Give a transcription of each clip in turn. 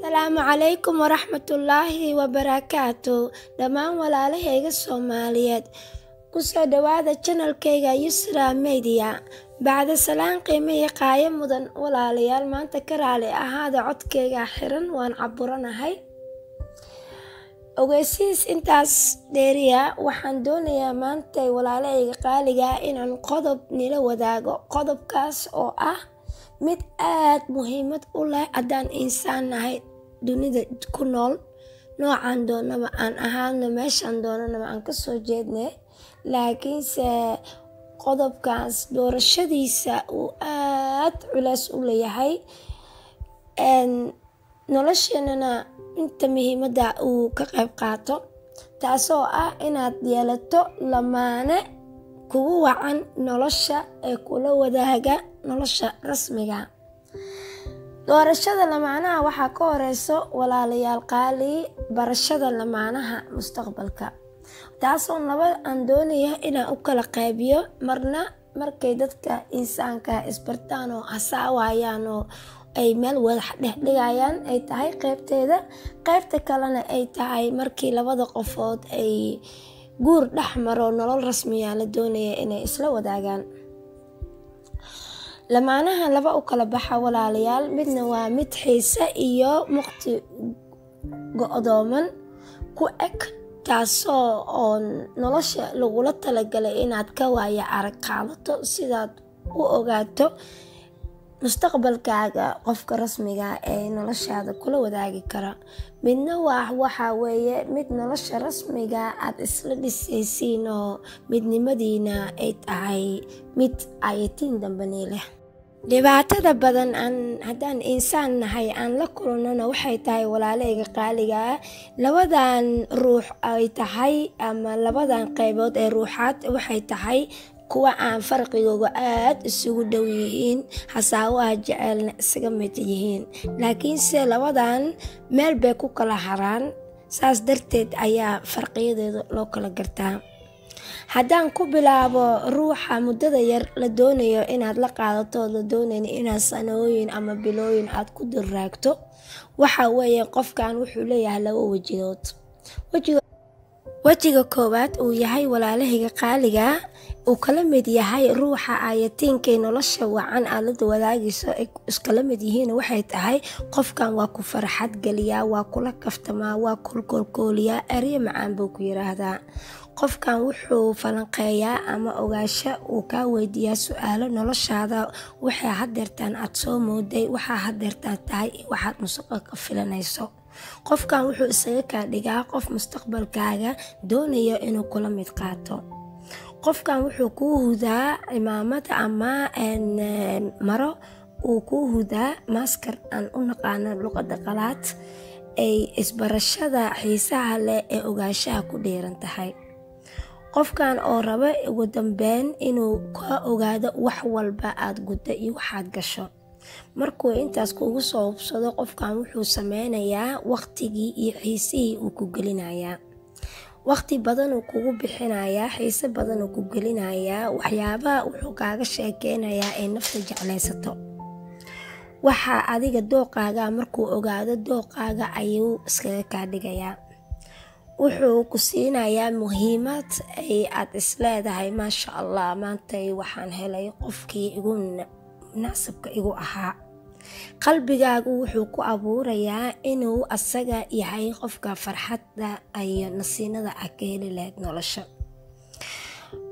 Salaamu calaykum waraxmatullaahi wabarakaatu dhammaan walaalahayga Soomaaliyeed ku soo dhawaada channelkayga Yusra Media bacda salaan qiimo iyo qaayo mudan walaalayaal maanta ka raali ahaada codkayga xiran waan caburanahay ogeysiis intaas dheeriya waxaan doonayaa maanta walaalahayga qaaliga inaan qodob nila wadaago qodobkaas oo ah mid aad muhiimad u leh haddaan insaan nahay dunida ku nool noocan doonaba aan ahaano meeshaan doonanaba aan ka soo jeednay laakiinse qodobkaas doorashadiisa uu aad culays u leeyahay nolosheenana inta muhiimada uu ka qayb qaato taasoo ah inaad yeelato lamaane kugu wacan nolosha ee kula wadaaga nolosha rasmiga doorashada lamaanaha waxaa ka horeyso walaalayaal qaali barashada lamaanaha mustaqbalka taasoo aan doonaya inaan u kala qaybiyo marna markay dadka insaanka isbartaan oo hasaawayaan oo ay meel wada dhexdhigayaan ay tahay qaybteeda qaybta kalena ay tahay markii labada qofood ay guur dhexmaro nolol rasmiya la doonaya inay isla wadaagaan lamaanaha laba u kala baxa walaalayaal midna waa mid xiise iyo waqti go'dooman ku eg taasoo oo nolosha lagula talagalay inaad ka waaya arag qaadato sidaad u ogaato mustaqbalkaaga qofka rasmiga ee noloshaada kula wadaagi kara midna waxa weeye mid nolosha rasmiga aad isla dhisaysiin oo midnimadiina ay tahay mid ayatiin dambani leh dhibaatada badan haddaan insaan nahay aan la kulannana waxay tahay walaalahayga qaaliga labadan ruux ay tahay ama labadan qaybood ee ruuxaad waxay tahay kuwa aan farqigooga aad isugu dhow yihiin hasaawaha jecelna isaga mid yihiin laakiinse labadan meel bay ku kala haraan saas darteed ayaa farqiyadeeda loo kala gartaa haddaan ku bilaabo ruuxa muddada yar la doonayo inaad la qaadato la doonayn inaad sanooyin ama bilooyin aad ku duraagto waxa weeye qofkan wuxuu leeyahay laba wajigood wajiga koowaad uu yahay walaalahayga qaaliga uu kala mid yahay ruuxa ayatiinkay nolosha wacan aad la wadaagayso ay iskala mid yihiin waxay tahay qofkan waa ku farxad geliyaa waa kula kaftamaa waa kulkolkooliyaa eryo macaan buu ku yiraahdaa qofkan wuxuu falanqeeyaa ama ogaasho uu kaa weydiiyaa su-aalo noloshaada waxay hadeertaan aad soo mooday waxaa hadeertaan tahay waxaad mustaqbalka filanayso qofkan wuxuu isaga kaa dhigaa qof mustaqbalkaaga doonayo inuu kula mid qaato qofkan wuxuu kuu hudaa cimaamada ama maro uu kuu hudaa maaskar aan u naqaano luqada qalaad ay isbarashada xiisaha leh ee ogaashaha ku dheeran tahay qofkan oo raba ugu dambeyn inuu ka ogaado wax walba aad gudda iyo waxaad gasho markuu intaas kugu soo hubsado qofkan wuxuu sameynayaa waqtigii iyo xiisihii uu ku gelinayaa waqti badan uu kugu bixinayaa xiise badan uu ku gelinayaa waxyaabaha wuxuu kaaga sheekeynayaa ay nafta jeclaysato waxaa adiga dooqaaga markuu ogaado dooqaaga ayuu iskaga kaa dhigayaa wuxuu ku siinayaa muhiimad ay aad isleedahay maasha allah maantay waxaan helay qofkii igu munaasabka igu ahaa qalbigaagu wuxuu ku abuurayaa inuu asaga yahay qofka farxadda iyo nasiinada aad ka heli lahayd nolosha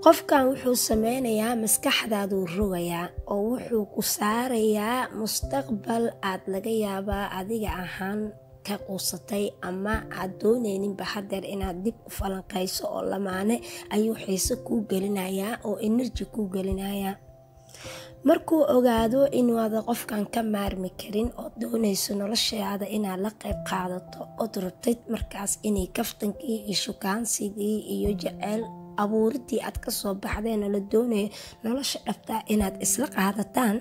qofkan wuxuu sameynayaa maskaxdaaduu rogayaa oo wuxuu ku saarayaa mustaqbal aad laga yaabaa adiga ahaan ka quusatay ama aad doonayninba hadeer inaad dib u falanqayso oo lamaane ayuu xiise kuu gelinayaa oo energy kuu gelinayaa markuu ogaado inuuada qofkan ka maarmi karin oo doonayso noloshaada inaad la qayb qaadato ood rabtid markaas inay kaftankii iyo shukaansigii iyo jeceyl abuuridii aad ka soo baxdeen oo la doonayo nolosha dhabtaa inaad isla qaadataan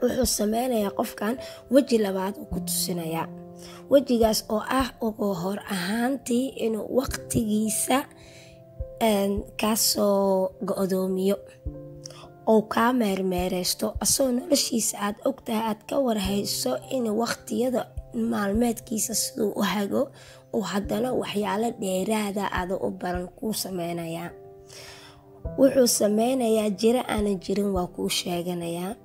wuxuu sameynayaa qofkan weji labaad uu ku tusinayaa wejigaas oo ah ugu hor ahaantii inuu waqtigiisa kaasoo go'doomiyo oo kaa meermeereysto asoo noloshiisa aad ogtahay aad ka warhayso in waqtiyada maalmeedkiisa siduu u hago oo haddana waxyaalo dheeraada ada u baran kuu sameynayaa. wuxuu sameynayaa jiro aanan jirin waa kuu sheeganayaa,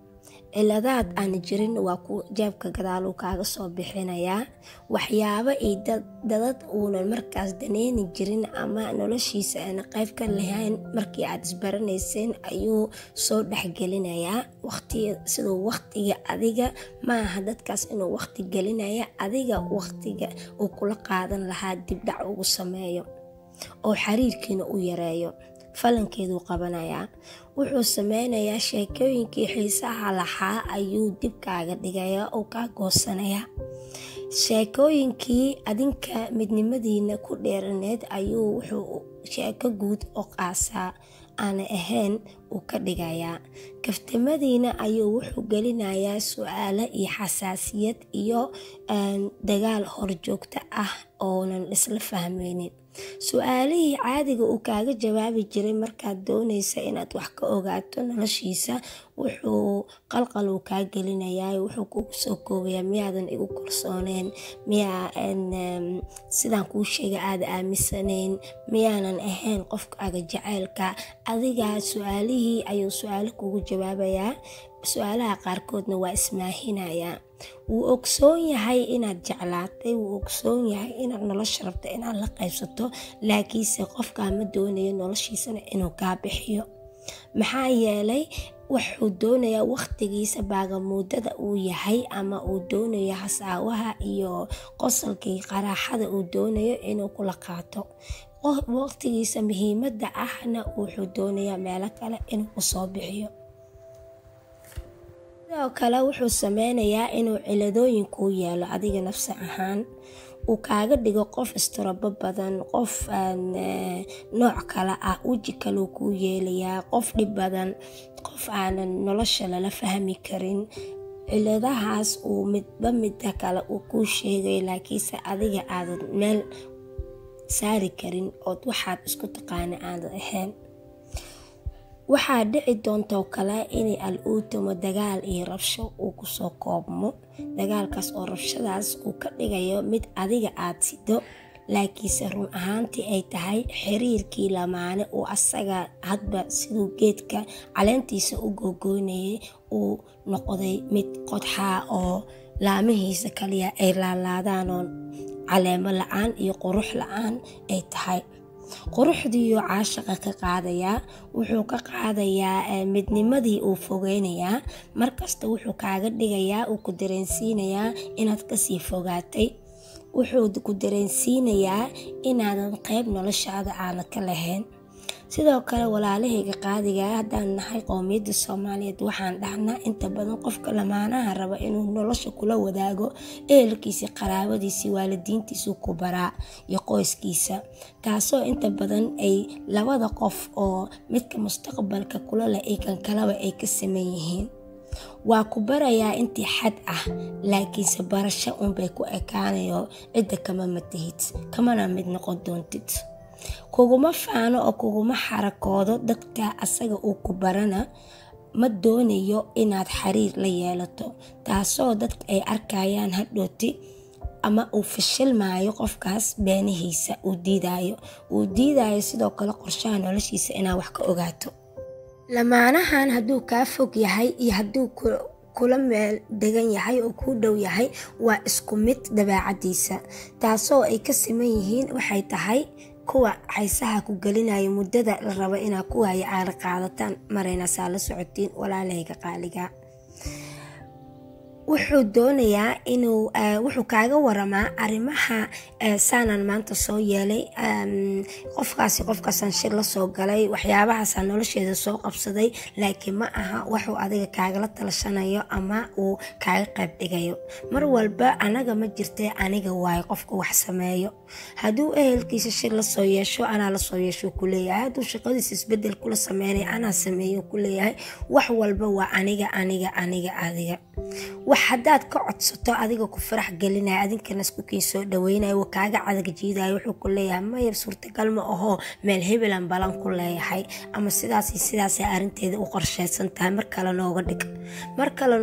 ciladaad aan jirin waa ku jeebka gadaaluu kaaga soo bixinayaa. waxyaabo ay dadad uunan markaas daneyni jirin ama noloshiisa aan qayb ka lahayn markii aad isbaranayseen ayuu soo dhexgelinayaa. siduu waqtiga adiga maaha dadkaas inuu waqti gelinaya, adiga waqtiga uu kula qaadan lahaa dibdhac ugu sameeyo oo xiriirkiina u yareeyo. falankeeduu qabanayaa. wuxuu sameynayaa sheekooyinkii xiisaha lahaa ayuu dib kaaga dhigayaa oo kaa goosanayaa. sheekooyinkii adinka midnimadiina ku dheeraneed ayuu wuxuu sheeko guud oo qaasaa aan ahayn uu ka dhigayaa. kaftamadiina ayuu wuxuu gelinayaa su'aalo iyo xasaasiyad iyo dagaal horjoogta ah oonan isla fahmaynin. su'aalihii caadiga uu kaaga jawaabi jiray markaad doonaysa inaad wax ka ogaato noloshiisa wuxuu qalqal uu kaa gelinayaa. wuxuu kugu soo koobayaa miyaadan igu kalsooneen, miyaa sidaan kuu sheega aad aaminsanayn, miyaanan ahayn qofkaaga jaceylka. adiga su'aalihii ayuu su'aalo kugu jawaabayaa. su'aalaha qaarkoodna waa ismaahinayaa. wuu ogsoon yahay inaad jeclaatay, wuu ogsoon yahay inaad nolosha rabta inaad la qaybsato, laakiinse qofkaa ma doonayo noloshiisana inuu kaa bixiyo. maxaa yeelay wuxuu doonayaa waqtigiisa baagamuudada uu yahay, ama uu doonayo hasaawaha iyo qosolkii qaraaxada uu doonayo inuu kula qaato. waqtigiisa muhiimada ahna wuxuu doonayaa meelo kale inuu usoo bixiyo. sidoo kale wuxuu sameynayaa inuu ciladooyin kuu yeelo adiga nafsi ahaan, uu kaaga dhigo qof istirabo badan, qof nooc kale ah, weji kaleu kuu yeelayaa, qof dhib badan, qof aanan nolosha lala fahmi karin. ciladahaas uu midba midda kale uu kuu sheegay, laakiinse adiga aadan meel saari karin ood waxaad isku taqaana aadan ahayn. waxaa dhici doontoo kale inay al-uutamo dagaal iyo rabsho uu kusoo koobmo. dagaalkaas oo rabshadaas uu ka dhigayo mid adiga aad sido, laakiinse run ahaantii ay tahay xiriirkii lamaane uu asaga hadba siduu geedka caleentiisa u googoynayay uu noqday mid qodxaa oo laamihiisa kaliya ay laalaadaanoon caleemo la-aan iyo qurux la-aan ay tahay. quruxdiiyo caashaqa ka qaadayaa, wuxuu ka qaadayaa midnimadii uu fogeynayaa. markasta wuxuu kaaga dhigayaa, uu ku dareensiinayaa inaad kasii fogaatay. wuxuu ku dareensiinayaa inaadan qayb noloshaada aanad ka lahayn. sidoo kale walaalahayga qaadiga haddaan nahay qowmiyadda Soomaaliyeed waxaan dhahnaa inta badan qofka lamaanaha raba inuu nolosha kula wadaago ehelkiisa, qaraabadiisa, waalidiintiisa ku baraa iyo qoyskiisa, taasoo inta badan ay labada qof oo midka mustaqbalka kula leh ay kan kalaba ay ka sameyn yihiin. waa ku barayaa intii xad ah, laakiinse barasho unbay ku ekaanayo, cidda kama matahid, kamana mid noqon doontid. kuguma faano oo kuguma xarakoodo dadka asaga uu ku barana. ma doonayo inaad xiriir la yeelato, taasoo dadka ay arkayaan hadhooti ama uu fashilmaayo qofkaas beenihiisa uu diidayo sidoo kale qorshaha noloshiisa inaad wax ka ogaato. lamaanahan hadduu kaa fog yahay iyo hadduu kula meel degan yahay oo kuu dhow yahay waa isku mid dabeecadiisa, taasoo ay ka siman yihiin. waxay tahay kuwa xaysaha ku gelinayo muddada la rabo inaad ku haya aad qaadataan marayna saa la socotiin walaalahayga qaaliga. wuxuu doonayaa inuu wuxuu kaaga waramaa arrimaha saanan maanta soo yeelay, qofkaasaan shir la soo galay, waxyaabahaasaan nolosheeda soo qabsaday, laakiin ma aha waxuu adiga kaagala talashanayo ama uu kaaga qayb dhigayo. mar walba anaga ma jirtee aniga waayo qofka wax sameeyo. hadduu ehelkiisa shir la soo yeesho anaa la soo yeesho ku leeyahay, hadduu shaqadiisa isbedel kula sameynay anaa sameeyo ku leeyahay. wax walba waa aniga adiga. wax hadaad ka codsato adiga ku farax gelinaya adinkana isku kii soo dhaweynayo kaaga cadag jiidayo wuxuu ku leeyahay ma yar suurtagal ma aho meel hebelan balan ku leeyahay ama sidaas arinteeda u qorsheysan tahay mar kale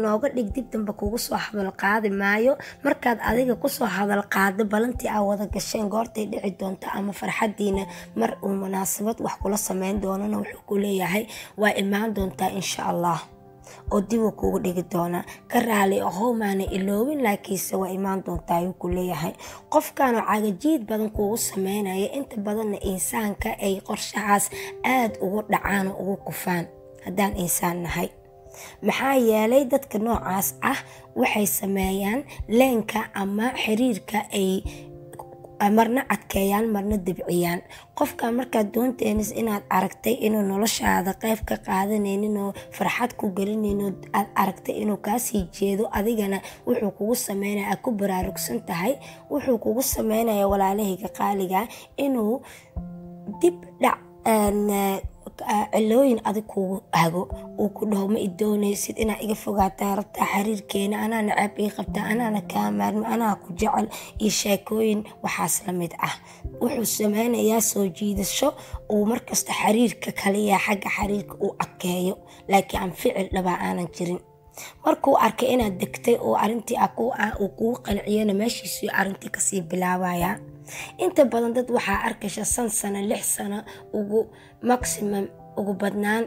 nooga dhig dib dambe kugu soo hadal qaadi maayo markaad adiga ku soo hadal qaado balantii aa wada gasheen goortay dhici doonto ama farxadiina mar uu munaasabad wax kula sameyn doonana wuxuu ku leeyahay waa imaan doontaa insha Allah oo dib uu kugu dhigi doona ka raali ahoo maana iloobin laakiinse waa imaan doontaa ayuu ku leeyahay qofkaan cagajiid badan kugu sameynaya inta badanna insaanka ay qorshahaas aad ugu dhacaan oo ugu kufaan haddaan insaan nahay maxaa yeelay dadka noocaas ah waxay sameeyaan leenka ama xiriirka ay marna adkeeyaan marna dibciyaan qofka markaad doonteenis inaad aragtay inuu noloshaada qayb ka qaadanaynin oo farxad ku gelinaynin aad aragtay inuu kaasii jeedo adigana wuxuu kugu sameynaya ku baraarugsan tahay wuxuu kugu sameynaya walaalahayga qaaliga inuu dib dhac cilooyin adig kugu hago uu ku dhaho ma idoonaysid inaa iga fogaataa rabtaa xiriirkeena anaa nacab ii qabtaa anaana kaa maarmi anaa ku jecel iyo sheekooyin waxaas la mid ah wuxuu sameynayaa soo jiidasho uu markasta xiriirka kaliya xagga xiriirka uu adkeeyo laakiin aan ficil dhabaa aanan jirin markuu arkay inaad degtay oo arintii uu kugu qanciyana meeshiisii arintii kasii bilaabaya inta badan dad waxaa arkaysa 5 sano 6 sano ugu maximum ugu badnaan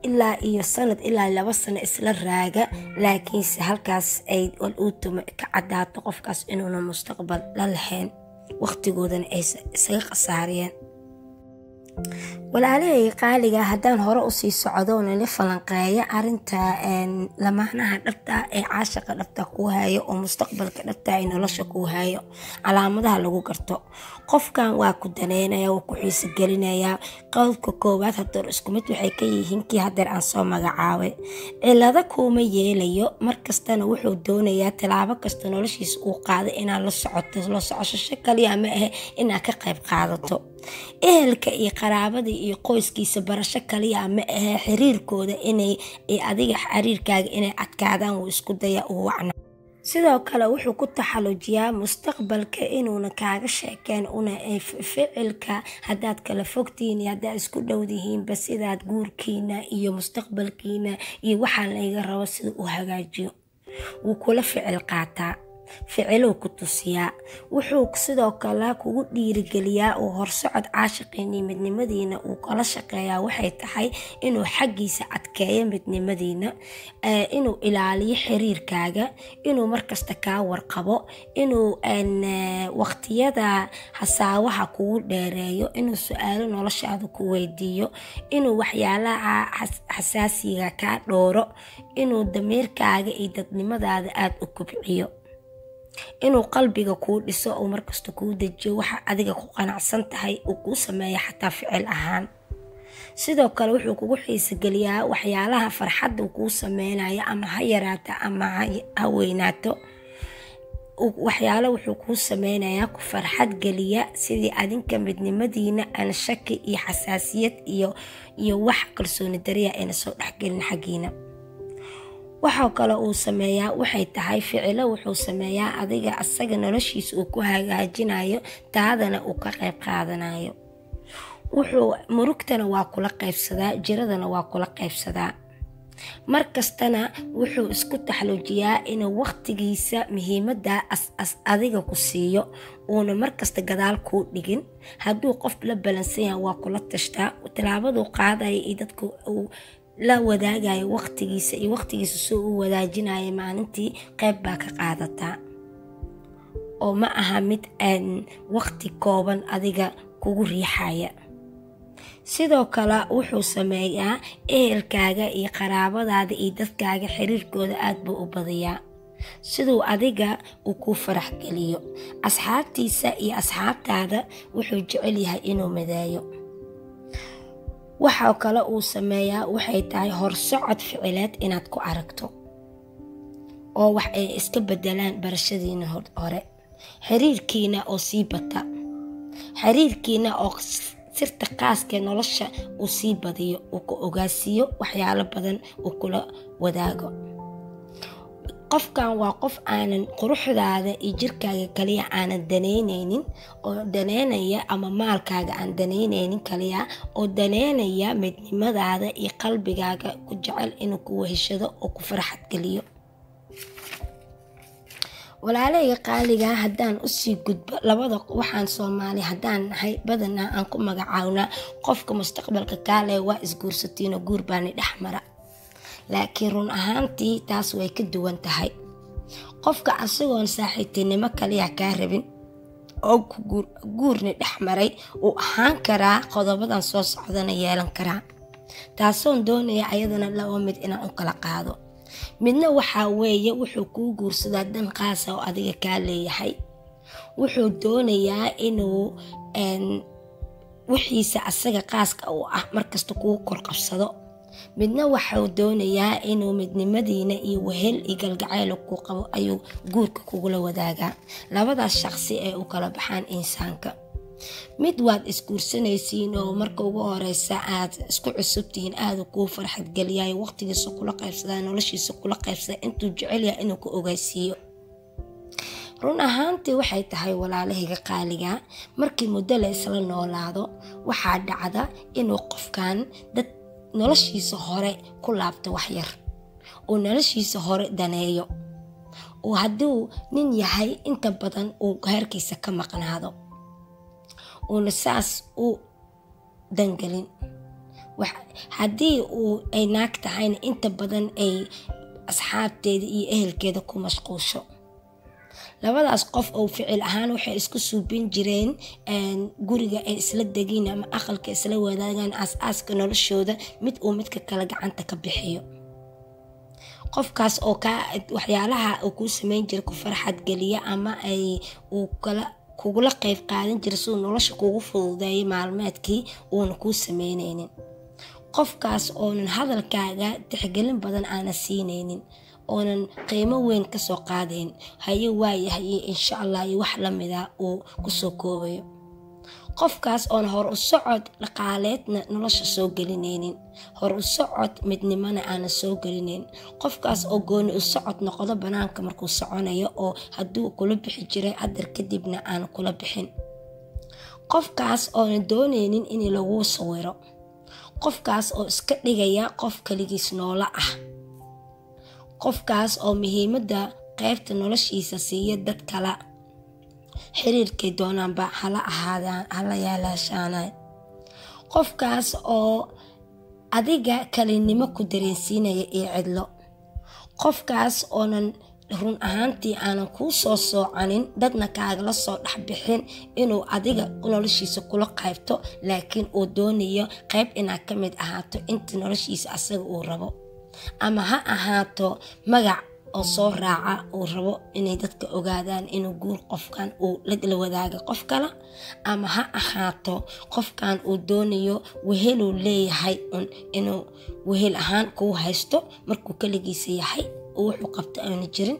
ilaa iyo sanad ilaa 2 sano isla raaga laakiinse halkaas ay ultimo ka cadaato qofkaas inuuna mustaqbal la lahayn waqtigoodana ay isaga qasaariyeen walaalahey qaaliga haddaan hore u sii socdoona la falanqeeyo arinta lamaanaha dhabta ee caashiqa dhabta ku hayo oo mustaqbalka dhabta ee nolosha ku hayo calaamadaha lagu garto qofkan waa ku daneynaya oo ku xiisa gelinaya qowlka koowaad haddii isku mid waxay ka yihiin kii hadeer aan soo magacaabay cilada kuma yeelayo markastana wuxuu doonayaa talaabo kasta noloshiisa uu qaado inaan la socosho kaliya ma aha inaa ka qayb qaadato ehelka iyo qaraabada iyo qoyskiisa barasho kaliya ma aha xiriirkooda inay adiga xiriirkaaga inay adkaadaan uu isku daya uu wacna sidoo kale wuxuu ku taxalujiyaa mustaqbalka inuuna kaaga sheekeen una ficilka hadaad kala fogtiin hadaad isku dhowdihiinba sidaad guurkiina iyo mustaqbalkiina iyo waxaan layga rabo sida uu hagaajiyo wuu kula ficil qaataa ficiluu ku tusiyaa wuxuu sidoo kale kugu dhiirigeliyaa oo horsocod caashiqiinii midnimadiina uu kala shaqeeyaa waxay tahay inuu xaggiisa adkeeyo midnimadiina inuu ilaaliyo xiriirkaaga inuu markasta kaa warqabo inuu waqtiyada hasaawaha kugu dheereeyo inuu su-aalo noloshaada ku weydiiyo inuu waxyaalaha xasaasiga kaa dhooro inuu damiirkaaga iyo dadnimadaada aada u kubciyo inuu qalbiga kuu dhiso oo markasta kuu dejiyo waxa adiga ku qanacsan tahay uu kuu sameeyo xataa ficil ahaan sidoo kale wuxuu kugu xiisa geliyaa waxyaalaha farxadda kuu sameynayo ama ha yaraato ama ha weynaato waxyaalo wuxuu kuu sameynayaa ku farxad geliya sidii adinka midnimadiina aan shaki iyo xasaasiyad iyo wax kalsooni dariya ayna soo dhexgelin xaggiina waxa kale uu sameeyaa waxay tahay ficilo wuxuu sameeyaa adiga asaga noloshiisa uu ku hagaajinayo taadana uu ka qayb qaadanayo wuxuu murugtana waa kula qaybsadaa jiradana waa kula qaybsadaa markastana wuxuu isku taxalujiyaa inuu waqtigiisa muhiimada adiga ku siiyo uuna markasta gadaal kuu dhigin hadduu qof la balansan yahay waa kula tashtaa talaabaduu qaadaya iyo dadka uu la wadaagayo waqtigiisa iyo waqtigiisa soo u wadaajinayo maalintii qayb baa ka qaadataa oo ma aha mid aan waqti kooban adiga kugu riixaya sidoo kale wuxuu sameeyaa ehelkaaga iyo qaraabadaada iyo dadkaaga xiriirkooda aad buu u badiyaa siduu adiga uu ku farax geliyo asxaabtiisa iyo asxaabtaada wuxuu jecel yahay inuu mideeyo waxa kale uu sameeyaa waxay tahay horsocod ficileed inaad ku aragto oo wax ay iska bedelaan barashadiina hore xiriirkiina oo sii bata xiriirkiina oo sirta qaaska nolosha uu sii badiyo uu ku ogaasiyo waxyaalo badan uu kula wadaago qofkan waa qof aanan quruxdaada iyo jirkaaga kaliya aanan daneyneynin oo daneynaya, ama maalkaaga aan daneyneynin kaliya oo daneynaya midnimadaada iyo qalbigaaga ku jecel inuu ku weheshado oo ku farxad geliyo. walaaleyga qaaliga, haddaan usii gudbo labada waxaan Soomaali haddaan nahay badanaa aan ku magacaawna qofka mustaqbalka kaale waa isguursatiin oo guur baani dhexmara. laakiin run ahaantii taas way ka duwan tahay. qofka asagoon saaxiibtinimo kaliya kaa rabin oo guurni dhexmaray uu ahaan karaa qodobadan soo socdana yeelan karaa. taasoon doonaya ayadana laba mid inaan u kala qaado. midna waxaa weeye wuxuu kuu guursadaa dan qaasa oo adiga kaa leeyahay. wuxuu doonayaa inuu wixiisa asaga qaaska u ah markasta kuu korqabsado. midna waxuu doonayaa inuu midnimadiina iyo wehel iyo galgacayl ku qabo ayuu guurka kugula wadaagaa. labadaas shaqsi ee u kala baxaan insaanka. mid waad isguursanaysiin oo marka ugu horeysa aad isku cusubtihiin aad kuu farxad geliyayo, waqtigiisa kula qaybsadaa, noloshiisa kula qaybsadaa, intuu jecel yahay inuu ku ogeysiiyo. run ahaantii waxay tahay walaalahayga qaaliga, markii muddo la isla noolaado waxaa dhacda inuu qofkan dad noloshiisa hore ku laabto wax yar oo noloshiisa hore daneeyo, oo hadduu nin yahay inta badan uu heerkiisa ka maqnaado uuna saas u dangelin. haddii ay naag tahayna inta badan ay asxaabteeda iyo ehelkeeda ku mashquusho. labadaas qof oo ficil ahaan waxay isku suubin jireen guriga ay isla degiin ama aqalka isla wadaagaan aas-aaska noloshooda mid uu midka kale gacanta ka bixiyo. qofkaas oo waxyaalaha uu kuu sameyn jira ku farxad geliya ama ay uu kugula qayb qaadan jira si uu nolosha kugu fududeeyo maalmeedkii uuna kuu sameyneynin. qofkaas oonan hadalkaaga tixgelin badan aana siineynin, oonan qiimo weyn kasoo qaadayn, haye waayahay insha allah iyo wax lamida uu kusoo koobayo. qofkaas oon hor u socod dhaqaaleedna nolosha soo gelineynin, hor u socod midnimana aana soo gelinayn. qofkaas oo gooni u socod noqdo banaanka markuu soconayo, oo hadduu kula bixi jiray cadar kadibna aana kula bixin. qofkaas oona dooneynin in lagu sawiro. qofkaas oo iska dhigaya qof kaligiis noola ah. qofkaas oo muhiimada qaybta noloshiisa siiya dad kala xiriirkay doonaanba hala ahaadaan hala yeelaashaanay. qofkaas oo adiga kalinimo ku dareensiinaya iyo cidlo. qofkaas oonan run ahaantii aanan kuu soo soocanin, dadna kaagala soo dhexbixin inuu adiga noloshiisa kula qaybto, laakiin uu doonayo qayb inaad ka mid ahaato inta noloshiisa asaga uu rabo. ama ha ahaato magac oo soo raaca uu rabo inay dadka ogaadaan inuu guur qofkan uu la wadaaga qof kale, ama ha ahaato qofkan uu doonayo weheluu leeyahay inuu wehel ahaan kuu haysto markuu kaligiisa yahay oo wuxuu qabto aanu jirin.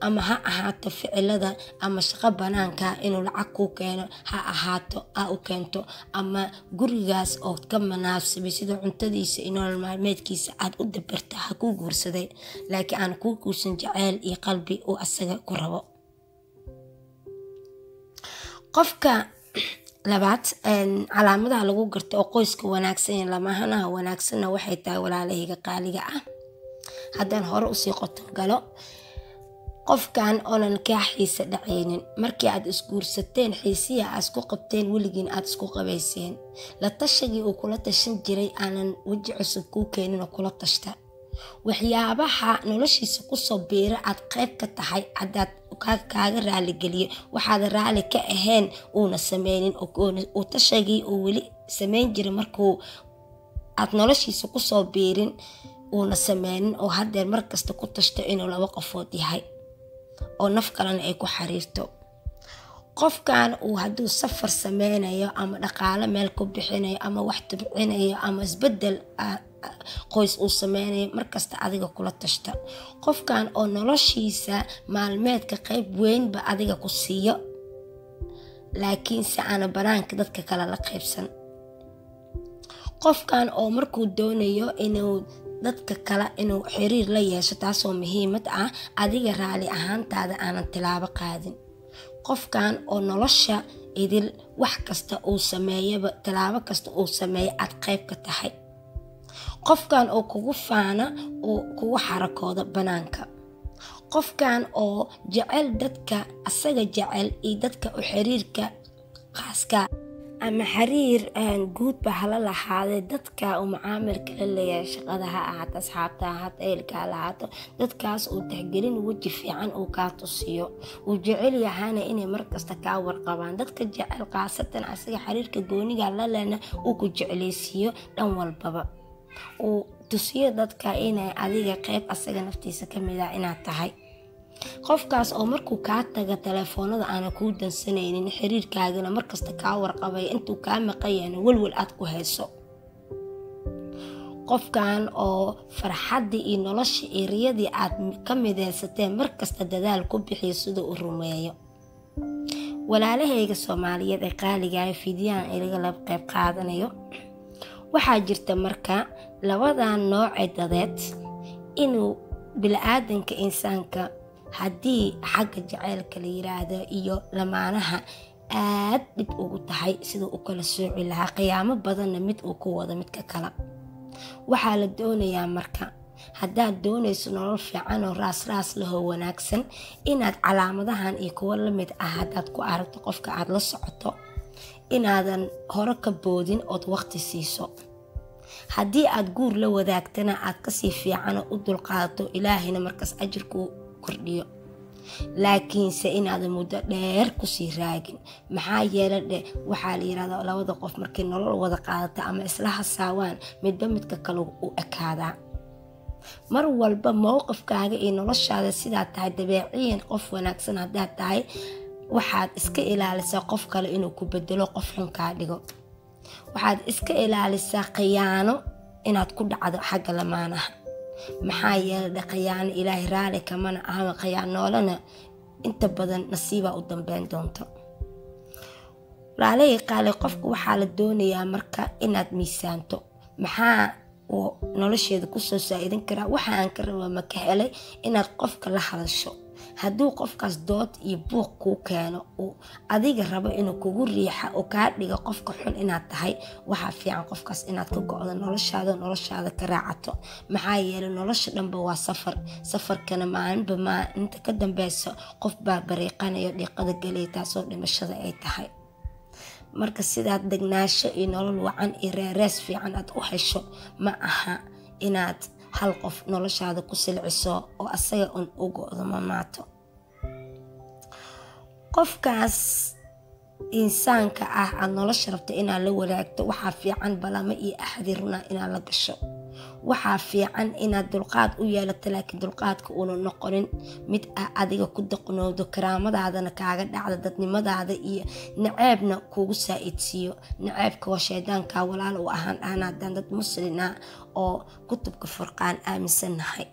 ama ha ahaato ficilada ama shaqo banaanka inuu lacag kuu keeno ha ahaato u keento, ama gurigaas oo ka manaasibay sida cuntadiisa iyo nolol maalmeedkiisa aad u dabarta ha kuu guursaday, laakiin aan kuu guursan jacayl iyo qalbi uu asaga ku rabo. qofka labaad calaamadaha lagu garto oo qoyska wanaagsan iyo lamahanaha wanaagsanna waxay tahay walaalahayga qaaliga ah. haddaan hore usii qoto galo, qofkan oonan kaa xiisa dhacaynin markii aad isguursateen, xiisiya aad isku qabteen, weligiin aad isku qabayseen, la tashagii uu kula tashan jiray aanan weji cusub kuu keenin oo kula tashta. waxyaabaha noloshiisa kusoo biira aad qayb ka tahay haddaad kaaga raaligeliyo, waxaad raali ka ahayn uuna sameynin oo tashagii uu weli sameyn jiray markuu aad noloshiisa kusoo biirin uuna sameynin, oo haddeer markasta ku tashto inuu laba qofood yahay oo naf kalena ay ku xariirto. qofkan uu hadduu safar sameynayo ama dhaqaale meel ku bixinayo ama wax tubcinayo ama isbedel qoys uu sameynayo, markasta adiga kula tashta. qofkan oo noloshiisa maalmeedka qayb weynba adiga ku siiyo, laakiinse aana banaanka dadka kale la qaybsan. qofkan oo markuu doonayo inuu dadka kale inuu xiriir la yeesho taasoo muhiimad ah adiga raali ahaantaada aanan tilaabo qaadin. qofkan oo nolosha idil wax kasta uu sameeyaba tilaabo kasta uu sameeyo aad qayb ka tahay. qofkan oo kugu faana oo kugu xarakooda banaanka. qofkan oo jecel dadka asaga jecel iyo dadka u xiriirka khaaska ama xiriir guud ba hala lahaadee dadka uu macaamilka la leeyahay, shaqada ha ahaato, asxaabta ha ahaato, ehelka ha lahaato, dadkaas uu tixgelin weji fiican uu kaa tusiyo. uu jecel yahana inay markasta kaa warqabaan. dadka jecel khaasatan asaga xiriirka gooniga la lehna uu ku jeclaysiiyo dhan walbaba. uu tusiyo dadka inay adiga qayb asaga naftiisa ka mid ah inaad tahay. qofkaas oo markuu kaa taga telefoonada aana kuu dansanaynin, xiriirkaagana markasta kaa warqabay, intuu kaa maqayana walwal aad ku hayso. qofkan oo farxaddii iyo nolosha iyo riyadii aad ka midaysateen markasta dadaal ku bixiyo siduu u rumeeyo. walaalahayga Soomaaliyeed ee qaaliga ah fiidiyaan ilaga lab qayb qaadanayo, waxaa jirta marka labadan nooc ee dadeed inuu bilaadanka insaanka haddii xagga jaceylka la yiraahdo iyo lamaanaha aad dhib ugu tahay siduu u kala sooci lahaa, qiyaamo badanna mid uu ku wado midka kale. waxaa la doonayaa marka haddaad doonayso nolol fiican oo raas lahoo wanaagsan inaad calaamadahan iyo kuwo la mid ah haddaad ku aragto qofka aad la socoto inaadan hore ka boodin ood waqti siiso. haddii aad guur la wadaagtana aad kasii fiicano u dulqaadato, ilaahayna markaas ajirkuu kordhiyo. laakiinse inaadan muddo dheer kusii raagin. maxaa yeelay waxaa la yiraahdaa labada qof markay nolol wada qaadata ama isla hasaawaan midba midka kale u ekaadaa. mar walba mowqifkaaga iyo noloshaada sidaa tahay dabeeciyan qof wanaagsan haddaad tahay, waxaad iska ilaalisaa qof kale inuu ku bedelo qof xun kaa dhigo. waxaad iska ilaalisaa khiyaano inaad ku dhacdo xagga lamaanaha. maxaa yeelay khiyaano ilaahay raali kamana aha, khiyaanoolana inta badan nasiibaa u dambeyn doonto. walaalahey qaali, qofka waxaa la doonayaa marka inaad miisaanto. maxaa uu nolosheeda kusoo saaidin karaa? waxa aan ka rabaa ma ka helay inaad qofka la hadasho. hadduu qofkaas dood iyo buuq kuu keeno uu adiga rabo inuu kugu riixa oo kaa dhiga qofka xun inaad tahay, waxaa fiican qofkaas inaad ka go'do noloshaada ka raacato. maxaa yeelay nolosha dhanba waa safar. safarkana maalinba maalinta ka dambeysa qof baa bariiqanayo dhiiqada galay, taasoo dhimashada ay tahay. marka sidaad degnaasho iyo nolol wacan iyo reerees fiican aad u hesho, ma aha inaad hal qof noloshaada ku silciso oo asaga un u go'do mamaato. qofkaas insaanka ah aad nolosha rabto inaad la wadaagto, waxaa fiican balamo iyo axdi runa inaad la gasho. waxaa fiican inaad dulqaad u yeelato, laakiin dulqaadka uuna noqonin mid ah adiga ku daqnoodo, karaamadaadana kaaga dhacda, dadnimadaada iyo naceebna kuugu saaidsiiyo. naceebka waa shaydaanka walaal u ahaan haddaan dad muslina oo kutubka furqaan aaminsannahay.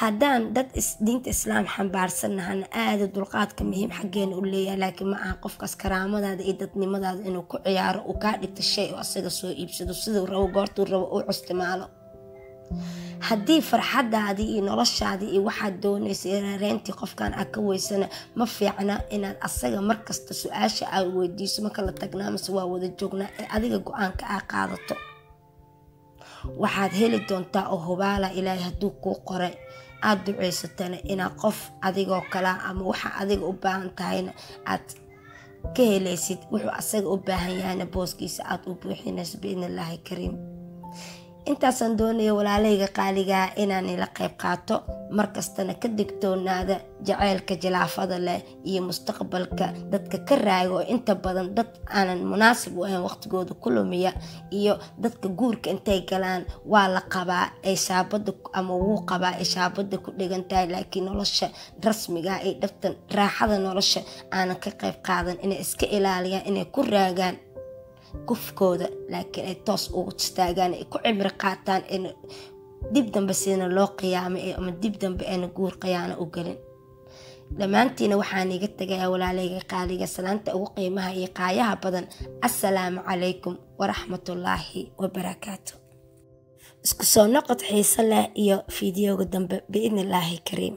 haddaan dad diinta islaam xambaarsannahana aada dulqaadka muhiim xaggeena u leeyahay, laakiin ma aha qofkaas karaamadaada iyo dadnimadaada inuu ku ciyaaro uu kaa dhigto shay oo asaga soo iibsado siduu rabo goortuu rabo uu isticmaalo. haddii farxadaadii iyo noloshaadii iyo waxaad doonaysa reereyntii qofkan aad ka weysana, ma fiicna inaad asaga markasta su-aasha aad weydiiso ma kala tagnaa mase waa wada joognaa, ee adiga go-aanka aad qaadato. waxaad heli doontaa oo hubaala ilaahay hadduu kuu qoray aad duceysatana inaad qof adigoo kala ama waxa adiga u baahan tahayna aad ka helaysid, wuxuu asaga u baahan yahayna booskiisa aad u buuxinayso biidnillaahi kariim. intaasaan doonaya walaalahayga qaaligaa inaan ila qayb qaato, markastana ka digtoonaada jaceylka jilaafada leh iyo mustaqbalka dadka ka raago oo inta badan dad aanan munaasib u ahayn waqtigooda ku lumiya, iyo dadka guurka intay galaan waa la qabaa ay shaabada ama wuu qabaa ay shaabada ku dhigan tahay, laakiin nolosha rasmiga ay dhabtan raaxada nolosha aanan ka qayb qaadan, inay iska ilaaliyaan inay ku raagaan kufkooda, laakiin ay toos ugu istaagaan ay ku cibri qaataan in dib dambe sidana loo qiyaamay ama dib dambe ayna guur qiyaano u galin. dhammaantiina waxaan iga tagayaa walaalahayga qaaliga salaanta ugu qiimaha iyo qaayaha badan. assalaamu calaykum waraxmatullaahi wabarakaatu. isku soo noqod xiiso leh iyo fiidiyowga dambe biidnillaahi kariim.